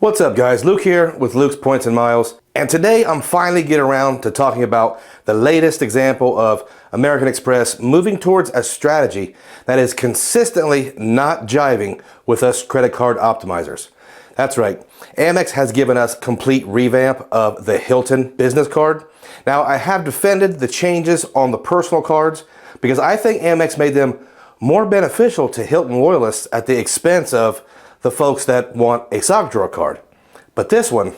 What's up guys, Luke here with Luke's Points and Miles, and today I'm finally getting around to talking about the latest example of American Express moving towards a strategy that is consistently not jiving with us credit card optimizers. That's right, Amex has given us complete revamp of the Hilton Business Card. Now I have defended the changes on the personal cards because I think Amex made them more beneficial to Hilton loyalists at the expense of the folks that want a sock drawer card. But this one,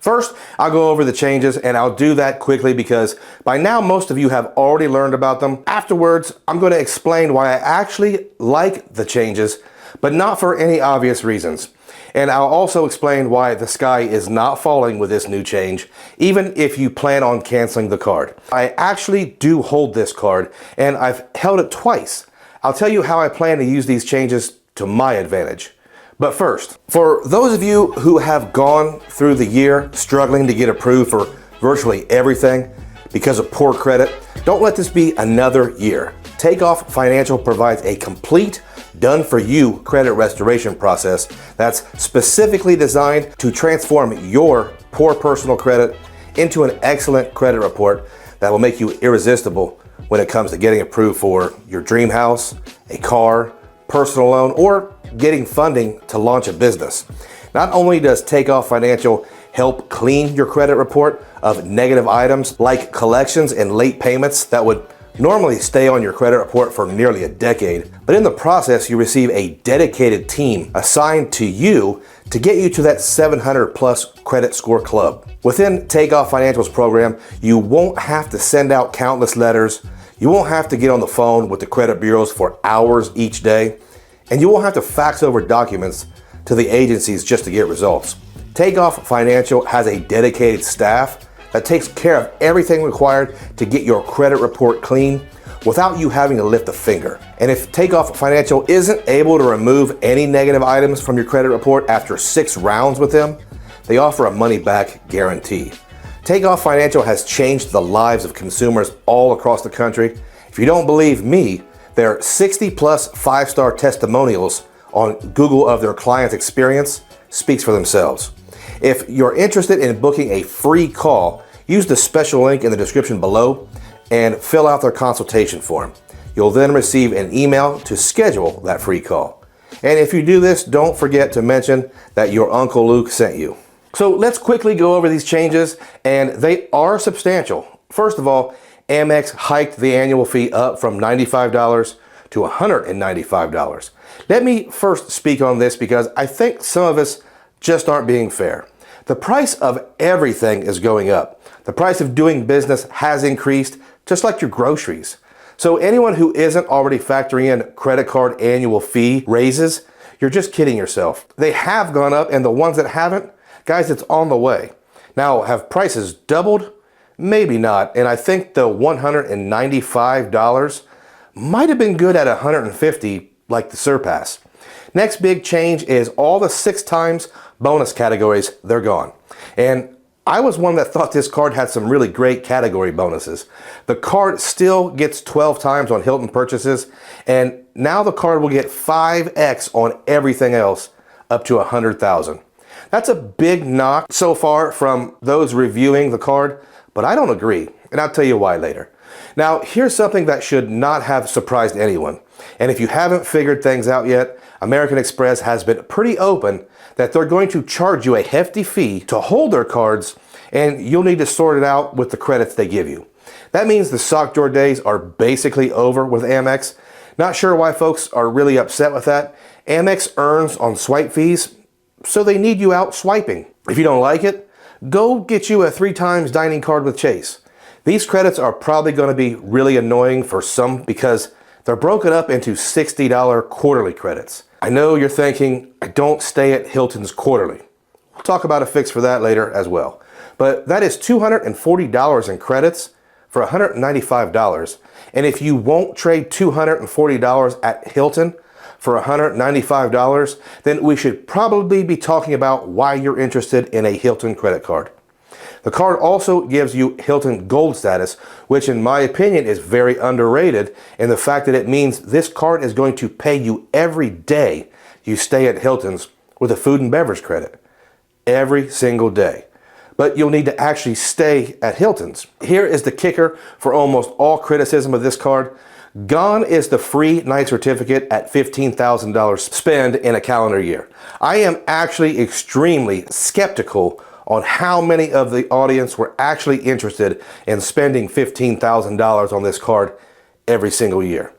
first I'll go over the changes, and I'll do that quickly because by now most of you have already learned about them. Afterwards, I'm going to explain why I actually like the changes, but not for any obvious reasons. And I'll also explain why the sky is not falling with this new change, even if you plan on canceling the card. I actually do hold this card, and I've held it twice. I'll tell you how I plan to use these changes to my advantage. But first, for those of you who have gone through the year struggling to get approved for virtually everything because of poor credit, don't let this be another year. Takeoff Financial provides a complete, done-for-you credit restoration process that's specifically designed to transform your poor personal credit into an excellent credit report that will make you irresistible when it comes to getting approved for your dream house, a car, personal loan, or getting funding to launch a business. Not only does Takeoff Financial help clean your credit report of negative items like collections and late payments that would normally stay on your credit report for nearly a decade, but in the process you receive a dedicated team assigned to you to get you to that 700 plus credit score club. Within Takeoff Financial's program, you won't have to send out countless letters. You won't have to get on the phone with the credit bureaus for hours each day, and you won't have to fax over documents to the agencies just to get results. Takeoff Financial has a dedicated staff that takes care of everything required to get your credit report clean without you having to lift a finger. And if Takeoff Financial isn't able to remove any negative items from your credit report after 6 rounds with them, they offer a money-back guarantee. Takeoff Financial has changed the lives of consumers all across the country. If you don't believe me, their 60 plus 5-star testimonials on Google of their clients' experience speaks for themselves. If you're interested in booking a free call, use the special link in the description below and fill out their consultation form. You'll then receive an email to schedule that free call. And if you do this, don't forget to mention that your Uncle Luke sent you. So let's quickly go over these changes, and they are substantial. First of all, Amex hiked the annual fee up from $95 to $195. Let me first speak on this because I think some of us just aren't being fair. The price of everything is going up. The price of doing business has increased, just like your groceries. So anyone who isn't already factoring in credit card annual fee raises, you're just kidding yourself. They have gone up, and the ones that haven't, guys, it's on the way. Now, have prices doubled? Maybe not, and I think the $195 might have been good at $150, like the Surpass. Next big change is all the 6 times bonus categories, they're gone. And I was one that thought this card had some really great category bonuses. The card still gets 12 times on Hilton purchases, and now the card will get 5x on everything else up to $100,000. That's a big knock so far from those reviewing the card, but I don't agree, and I'll tell you why later. Now, here's something that should not have surprised anyone. And if you haven't figured things out yet, American Express has been pretty open that they're going to charge you a hefty fee to hold their cards, and you'll need to sort it out with the credits they give you. That means the sock drawer days are basically over with Amex. Not sure why folks are really upset with that. Amex earns on swipe fees, so they need you out swiping. If you don't like it, go get you a 3 times dining card with Chase. These credits are probably going to be really annoying for some because they're broken up into $60 quarterly credits. I know you're thinking, I don't stay at Hilton's quarterly. We'll talk about a fix for that later as well. But that is $240 in credits for $195. And if you won't trade $240 at Hilton for $195, then we should probably be talking about why you're interested in a Hilton credit card. The card also gives you Hilton Gold status, which in my opinion is very underrated in the fact that it means this card is going to pay you every day you stay at Hilton's with a food and beverage credit. every single day. But you'll need to actually stay at Hilton's. Here is the kicker for almost all criticism of this card. Gone is the free night certificate at $15,000 spend in a calendar year. I am actually extremely skeptical on how many of the audience were actually interested in spending $15,000 on this card every single year.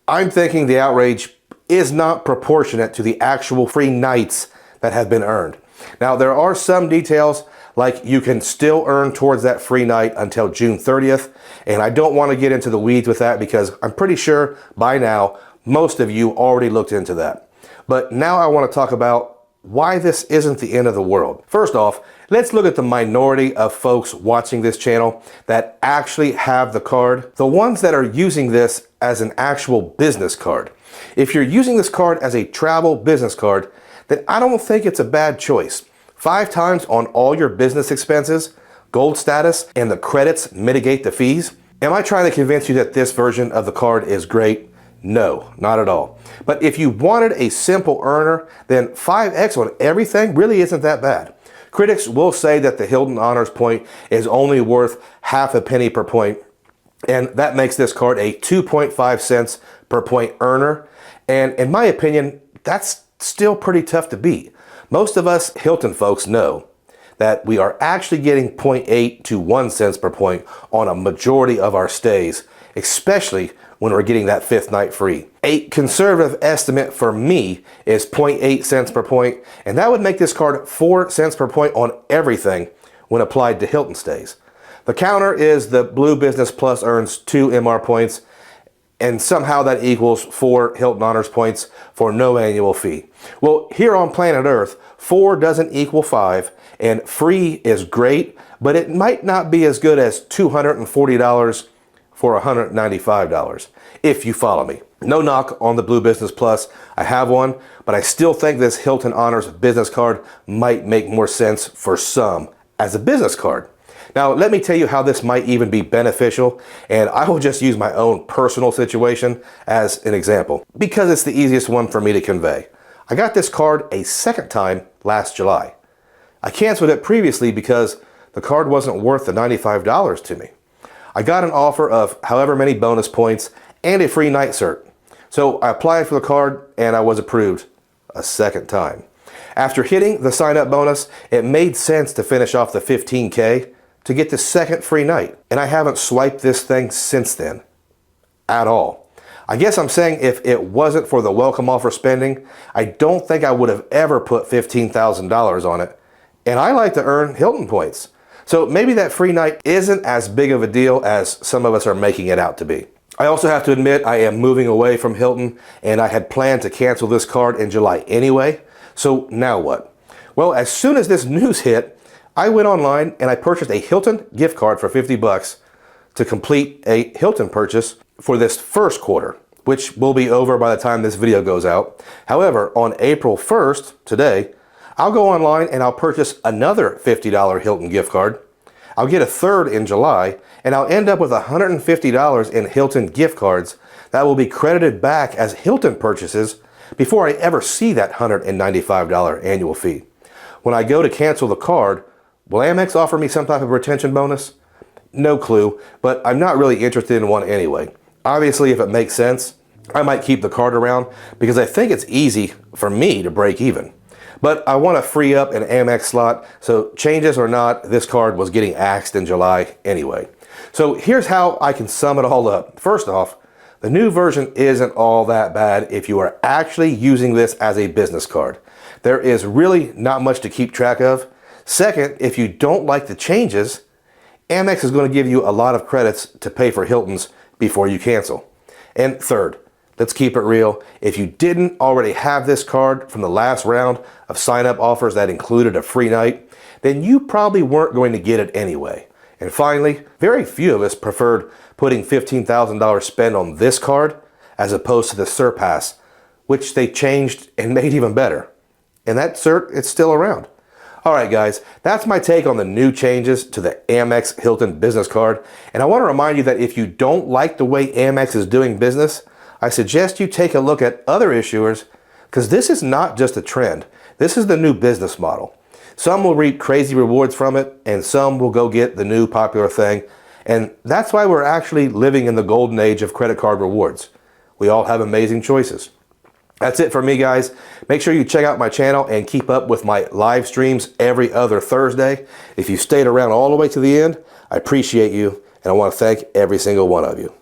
I'm thinking the outrage is not proportionate to the actual free nights that have been earned. Now, there are some details, like you can still earn towards that free night until June 30th, and I don't want to get into the weeds with that because I'm pretty sure by now most of you already looked into that. But now I want to talk about why this isn't the end of the world. First off, let's look at the minority of folks watching this channel that actually have the card, the ones that are using this as an actual business card. If you're using this card as a travel business card, then I don't think it's a bad choice. 5 times on all your business expenses, gold status, and the credits mitigate the fees. Am I trying to convince you that this version of the card is great? No, not at all. But if you wanted a simple earner, then 5x on everything really isn't that bad. Critics will say that the Hilton Honors point is only worth half a penny per point, and that makes this card a 2.5 cents per point earner. And in my opinion, that's still pretty tough to beat. Most of us Hilton folks know that we are actually getting 0.8 to 1 cents per point on a majority of our stays, especially when we're getting that 5th night free. A conservative estimate for me is 0.8 cents per point, and that would make this card 4 cents per point on everything when applied to Hilton stays. The counter is the Blue Business Plus earns 2 MR points, and somehow that equals 4 Hilton Honors points for no annual fee. Well, here on planet Earth, 4 doesn't equal 5, and free is great, but it might not be as good as $240 for $195, if you follow me. No knock on the Blue Business Plus. I have one, but I still think this Hilton Honors Business Card might make more sense for some as a business card. Now, let me tell you how this might even be beneficial, and I will just use my own personal situation as an example, because it's the easiest one for me to convey. I got this card a second time last July. I canceled it previously because the card wasn't worth the $95 to me. I got an offer of however many bonus points and a free night cert. So I applied for the card and I was approved a second time. After hitting the sign-up bonus, it made sense to finish off the $15K to get the second free night. And I haven't swiped this thing since then at all. I guess I'm saying if it wasn't for the welcome offer spending, I don't think I would have ever put $15,000 on it. And I like to earn Hilton points. So maybe that free night isn't as big of a deal as some of us are making it out to be. I also have to admit I am moving away from Hilton, and I had planned to cancel this card in July anyway. So now what? Well, as soon as this news hit, I went online and I purchased a Hilton gift card for $50 to complete a Hilton purchase for this first quarter, which will be over by the time this video goes out. However, on April 1st, today, I'll go online and I'll purchase another $50 Hilton gift card. I'll get a third in July, and I'll end up with $150 in Hilton gift cards that will be credited back as Hilton purchases before I ever see that $195 annual fee. When I go to cancel the card, will Amex offer me some type of retention bonus? No clue, but I'm not really interested in one anyway. Obviously, if it makes sense, I might keep the card around because I think it's easy for me to break even. But I want to free up an Amex slot, so changes or not, this card was getting axed in July anyway. So here's how I can sum it all up. First off, the new version isn't all that bad if you are actually using this as a business card. There is really not much to keep track of. Second, if you don't like the changes, Amex is going to give you a lot of credits to pay for Hilton's before you cancel. And third, let's keep it real. If you didn't already have this card from the last round of sign-up offers that included a free night, then you probably weren't going to get it anyway. And finally, very few of us preferred putting $15,000 spend on this card as opposed to the Surpass, which they changed and made even better. And that cert, it's still around. All right, guys, that's my take on the new changes to the Amex Hilton Business Card. And I want to remind you that if you don't like the way Amex is doing business, I suggest you take a look at other issuers, because this is not just a trend. This is the new business model. Some will reap crazy rewards from it, and some will go get the new popular thing. And that's why we're actually living in the golden age of credit card rewards. We all have amazing choices. That's it for me, guys. Make sure you check out my channel and keep up with my live streams every other Thursday. If you stayed around all the way to the end, I appreciate you, and I want to thank every single one of you.